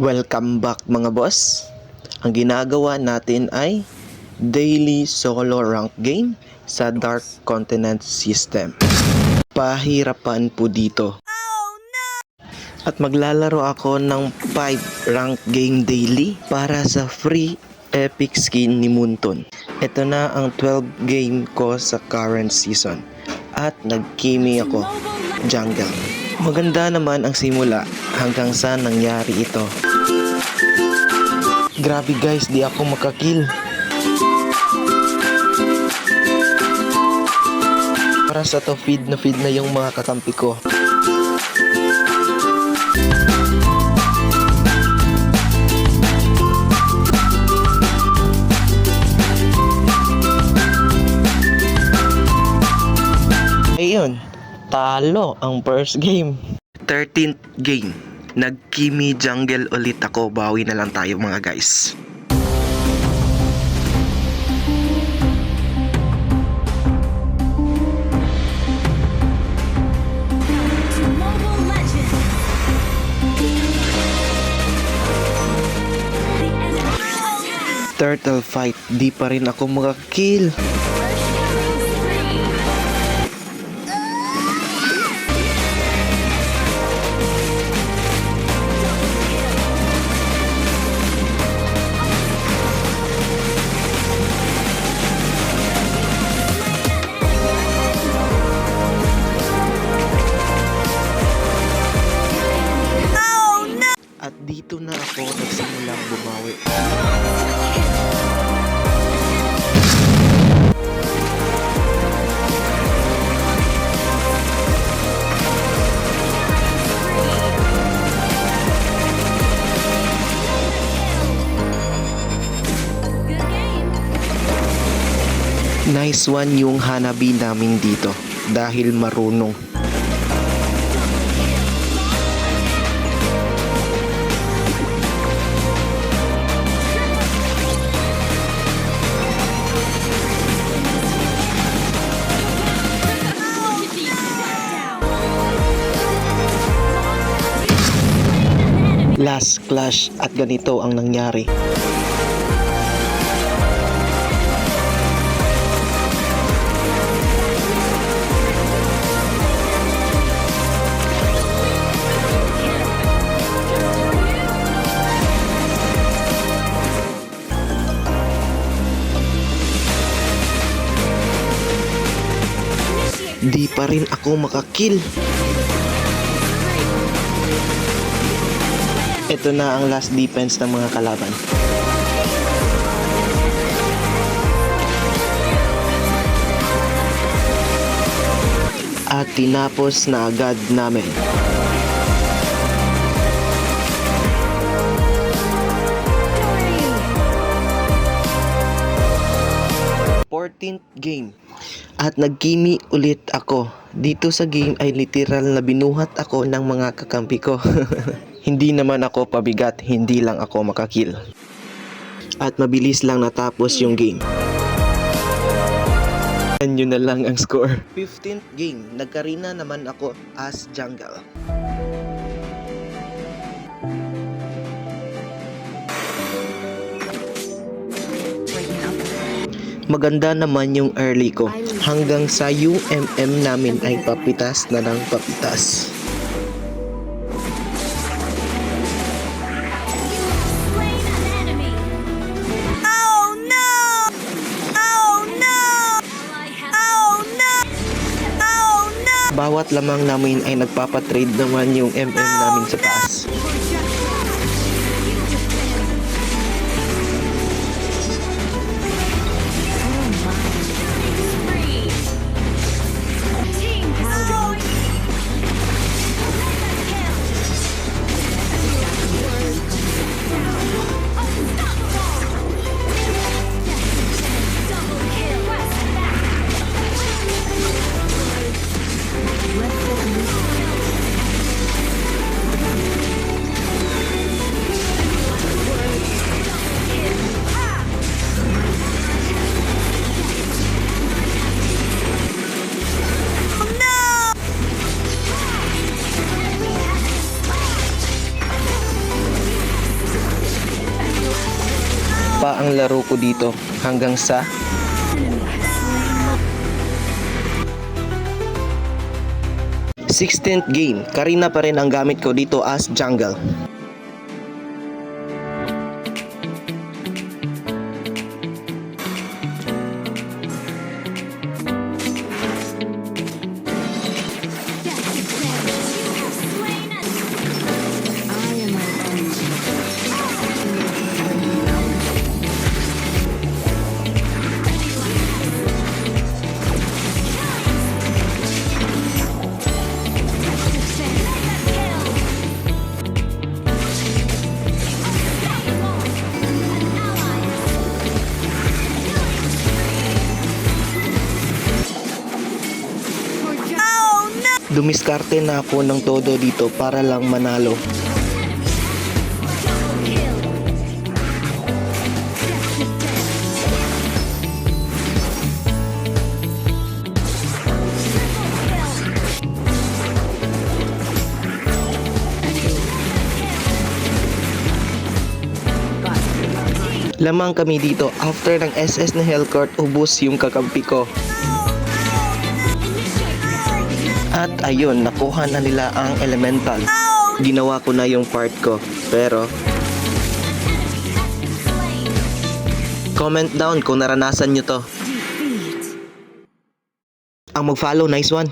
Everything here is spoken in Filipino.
Welcome back mga boss. Ang ginagawa natin ay daily solo rank game sa Dark Continent system. Pahirapan po dito. At maglalaro ako ng 5 rank game daily para sa free epic skin ni Munton. Ito na ang 12 game ko sa current season. At nagkimi ako jungle. Maganda naman ang simula hanggang sa nangyari ito. Grabe guys, di ako makakill. Para sa to feed na yung mga kakampi ko. Ayun, talo ang first game. 13th game. Nag-Kimi jungle ulit ako. Bawi na lang tayo mga guys. Turtle fight. Di pa rin ako makakill. At dito na ako nagsimulang bumawi. Nice one yung Hanabi namin dito dahil marunong. Last clash at ganito ang nangyari. Di pa rin ako makakill. Ito na ang last defense ng mga kalaban. At tinapos na agad namin. Fourteenth game. At nagkimi ulit ako. Dito sa game ay literal na binuhat ako ng mga kakampi ko. Hindi naman ako pabigat, hindi lang ako makakill. At mabilis lang natapos yung game. Yan yun na lang ang score. 15th game, nagkarina naman ako as jungle. Maganda naman yung early ko. Hanggang sa UMM namin ay papitas na ng papitas. Bawat lamang namin ay nagpapatrade naman yung MM namin sa taas. pa ang laro ko dito hanggang sa 16th game. Karina pa rin ang gamit ko dito as jungle. Dumiskarte na ako ng todo dito para lang manalo. Lamang kami dito after ng SS na Hellcourt, ubos yung kakampi ko. At ayun, nakuha na nila ang elemental. Ginawa ko na yung part ko, pero comment down kung naranasan nyo to. Ang mag-follow, nice one.